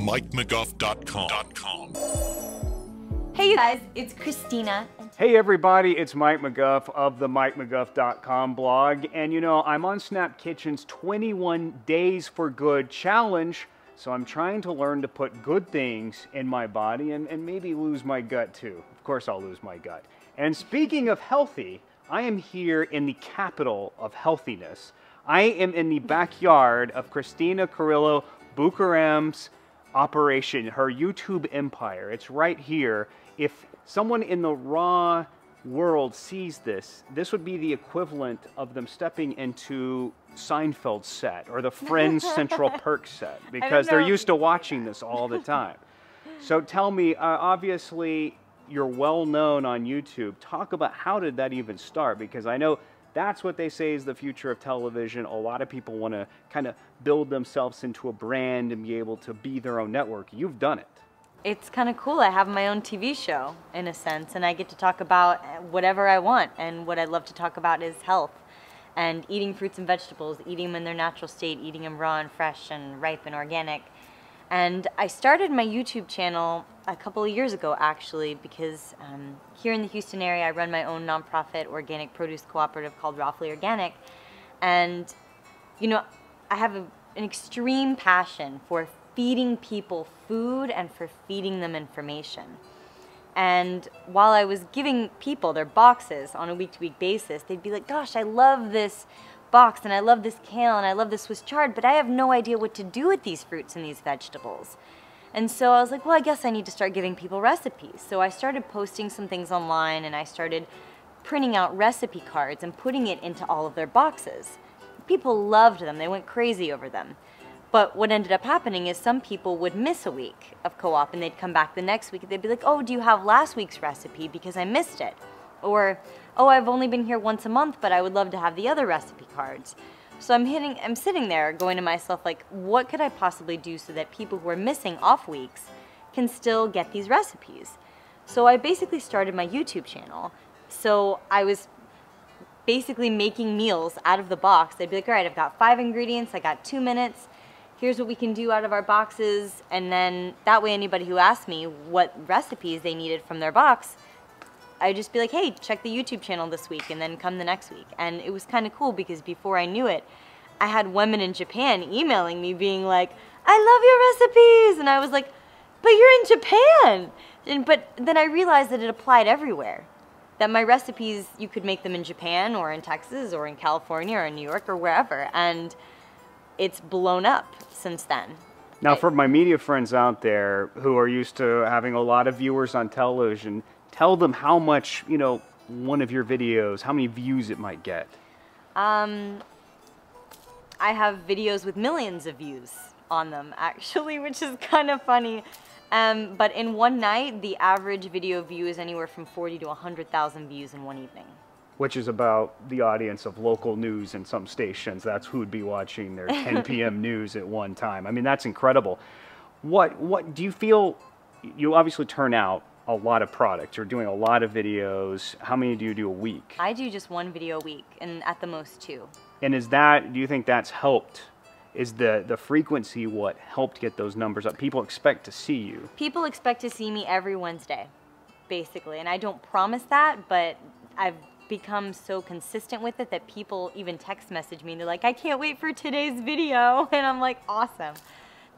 MikeMcGuff.com. Hey you guys, it's Christina. Hey everybody, it's Mike McGuff of the MikeMcGuff.com blog. And you know, I'm on Snap Kitchen's 21 Days for Good challenge. So I'm trying to learn to put good things in my body and maybe lose my gut too. Of course I'll lose my gut. And speaking of healthy, I am here in the capital of healthiness. I am in the backyard of Kristina Carrillo-Bucaram's operation, her YouTube empire. It's right here. If someone in the raw world sees this, this would be the equivalent of them stepping into Seinfeld's set or the Friends Central Perk set, because they're used to watching this all the time. So tell me, obviously you're well known on YouTube. Talk about how did that even start? Because I know that's what they say is the future of television. A lot of people want to kind of build themselves into a brand and be able to be their own network. You've done it. It's kind of cool. I have my own TV show, in a sense, and I get to talk about whatever I want. And what I love to talk about is health and eating fruits and vegetables, eating them in their natural state, eating them raw and fresh and ripe and organic. And I started my YouTube channel a couple of years ago, actually, because here in the Houston area, I run my own nonprofit organic produce cooperative called FullyRawKristina. And, you know, I have an extreme passion for feeding people food and for feeding them information. And while I was giving people their boxes on a week-to-week basis, they'd be like, gosh, I love this box and I love this kale and I love this Swiss chard, but I have no idea what to do with these fruits and these vegetables. And so I was like, well, I guess I need to start giving people recipes. So I started posting some things online and I started printing out recipe cards and putting it into all of their boxes. People loved them. They went crazy over them. But what ended up happening is some people would miss a week of co-op and they'd come back the next week and they'd be like, oh, do you have last week's recipe because I missed it? Or, oh, I've only been here once a month, but I would love to have the other recipe cards. So I'm sitting there going to myself like, what could I possibly do so that people who are missing off weeks can still get these recipes? So I basically started my YouTube channel. So I was basically making meals out of the box. I'd be like, all right, I've got 5 ingredients, I got 2 minutes. Here's what we can do out of our boxes, and then that way anybody who asked me what recipes they needed from their box, I'd just be like, hey, check the YouTube channel this week, and then come the next week. And it was kind of cool because before I knew it, I had women in Japan emailing me being like, I love your recipes, and I was like, but you're in Japan! But then I realized that it applied everywhere. That my recipes, you could make them in Japan, or in Texas, or in California, or in New York, or wherever, and it's blown up since then. Now, for my media friends out there who are used to having a lot of viewers on television, tell them how much, you know, one of your videos, how many views it might get. I have videos with millions of views on them, actually, which is kind of funny. But in one night, the average video view is anywhere from 40 to 100,000 views in one evening. Which is about the audience of local news in some stations. That's who would be watching their 10 p.m. news at one time. I mean, that's incredible. What do you feel? You obviously turn out a lot of products. You're doing a lot of videos. How many do you do a week? I do just 1 video a week, and at the most 2. And is that, do you think that's helped? Is the frequency what helped get those numbers up? People expect to see you. People expect to see me every Wednesday, basically. And I don't promise that, but I've become so consistent with it that people even text message me and they're like, I can't wait for today's video. And I'm like, awesome.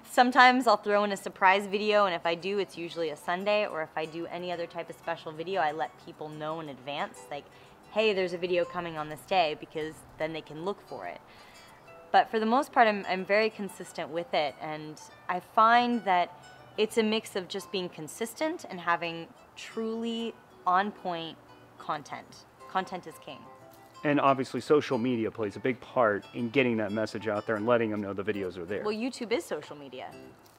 Sometimes I'll throw in a surprise video, and if I do, it's usually a Sunday, or if I do any other type of special video, I let people know in advance, like, hey, there's a video coming on this day, because then they can look for it. But for the most part, I'm very consistent with it, and I find that it's a mix of just being consistent and having truly on-point content. Content is king. And obviously social media plays a big part in getting that message out there and letting them know the videos are there. Well, YouTube is social media.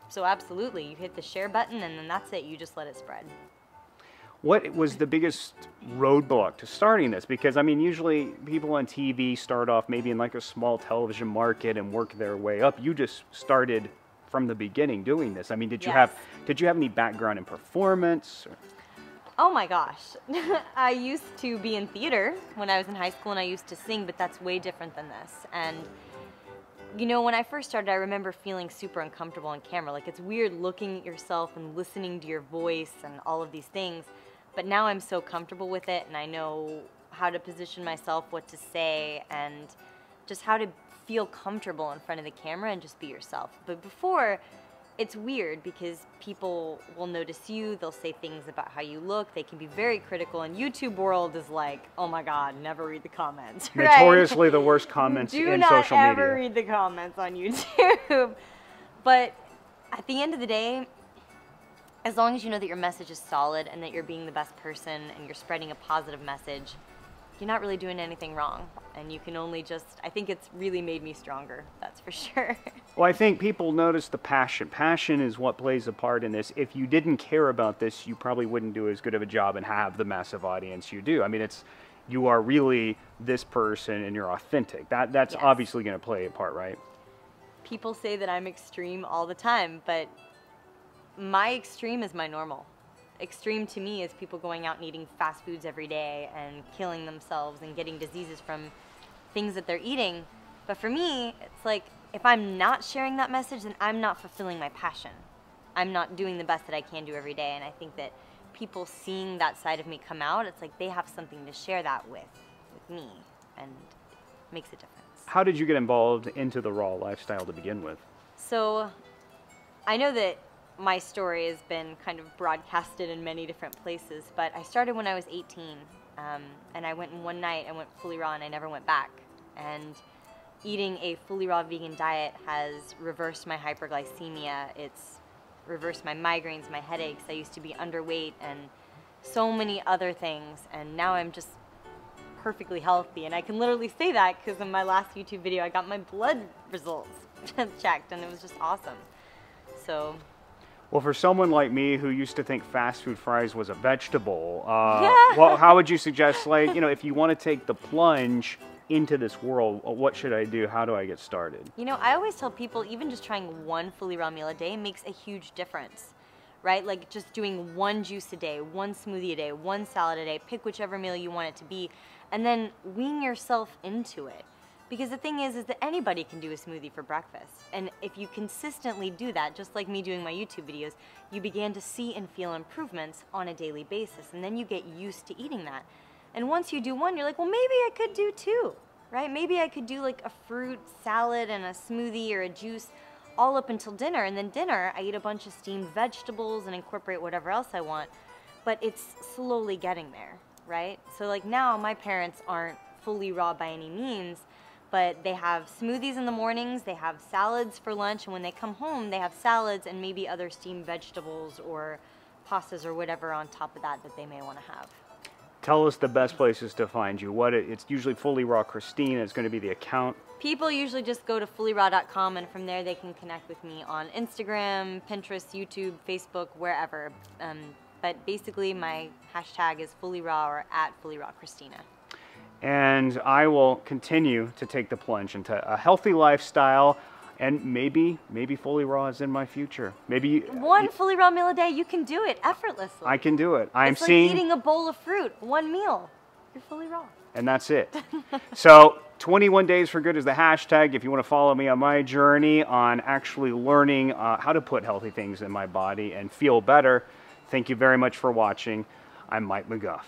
So absolutely, you hit the share button and then that's it, you just let it spread. What was the biggest roadblock to starting this? Because I mean, usually people on TV start off maybe in like a small television market and work their way up. You just started from the beginning doing this. I mean, did you have any background in performance? Or? Oh my gosh. I used to be in theater when I was in high school and I used to sing, but that's way different than this. And You know, when I first started, I remember feeling super uncomfortable on camera. Like, it's weird looking at yourself and listening to your voice and all of these things. But now I'm so comfortable with it, and I know how to position myself, what to say, and just how to feel comfortable in front of the camera and just be yourself. But before, it's weird because people will notice you, they'll say things about how you look, they can be very critical, and YouTube world is like, oh my God, never read the comments, right? Notoriously the worst comments in social media. Do not ever read the comments on YouTube. But at the end of the day, as long as you know that your message is solid and that you're being the best person and you're spreading a positive message, you're not really doing anything wrong. And you can only just, I think it's really made me stronger, that's for sure. Well, I think people notice the passion. Passion is what plays a part in this. If you didn't care about this, you probably wouldn't do as good of a job and have the massive audience you do. I mean, you are really this person and you're authentic. That's Yes. obviously going to play a part, right? People say that I'm extreme all the time, but my extreme is my normal. Extreme to me is people going out and eating fast foods every day and killing themselves and getting diseases from things that they're eating. But for me, it's like, if I'm not sharing that message, then I'm not fulfilling my passion. I'm not doing the best that I can do every day. And I think that people seeing that side of me come out, it's like they have something to share that with me, and it makes a difference. How did you get involved into the raw lifestyle to begin with? So I know that my story has been kind of broadcasted in many different places, but I started when I was 18, and I went in one night, I went fully raw and I never went back. And eating a fully raw vegan diet has reversed my hyperglycemia, it's reversed my migraines, my headaches. I used to be underweight and so many other things, and now I'm just perfectly healthy. And I can literally say that because in my last YouTube video I got my blood results checked, and it was just awesome. So well, for someone like me who used to think fast food fries was a vegetable, Yeah. well, how would you suggest, like, if you want to take the plunge into this world, what should I do? How do I get started? You know, I always tell people, even just trying one fully raw meal a day makes a huge difference, right? Like just doing one juice a day, one smoothie a day, one salad a day, pick whichever meal you want it to be, and then wean yourself into it. Because the thing is that anybody can do a smoothie for breakfast. And if you consistently do that, just like me doing my YouTube videos, you begin to see and feel improvements on a daily basis. And then you get used to eating that. And once you do one, you're like, well, maybe I could do two, right? Maybe I could do like a fruit salad and a smoothie or a juice all up until dinner. And then dinner, I eat a bunch of steamed vegetables and incorporate whatever else I want. But it's slowly getting there, right? So like now, my parents aren't fully raw by any means, but they have smoothies in the mornings, they have salads for lunch, and when they come home, they have salads and maybe other steamed vegetables or pastas or whatever on top of that they may want to have. Tell us the best places to find you. It's usually FullyRawKristina is going to be the account. People usually just go to fullyraw.com, and from there they can connect with me on Instagram, Pinterest, YouTube, Facebook, wherever. But basically my hashtag is FullyRaw or @FullyRawKristina. And I will continue to take the plunge into a healthy lifestyle, and maybe fully raw is in my future. Maybe one fully raw meal a day, you can do it effortlessly. I can do it. It's like eating a bowl of fruit, one meal. You're fully raw. And that's it. So 21 days for good is the hashtag if you want to follow me on my journey on actually learning how to put healthy things in my body and feel better. Thank you very much for watching. I'm Mike McGuff.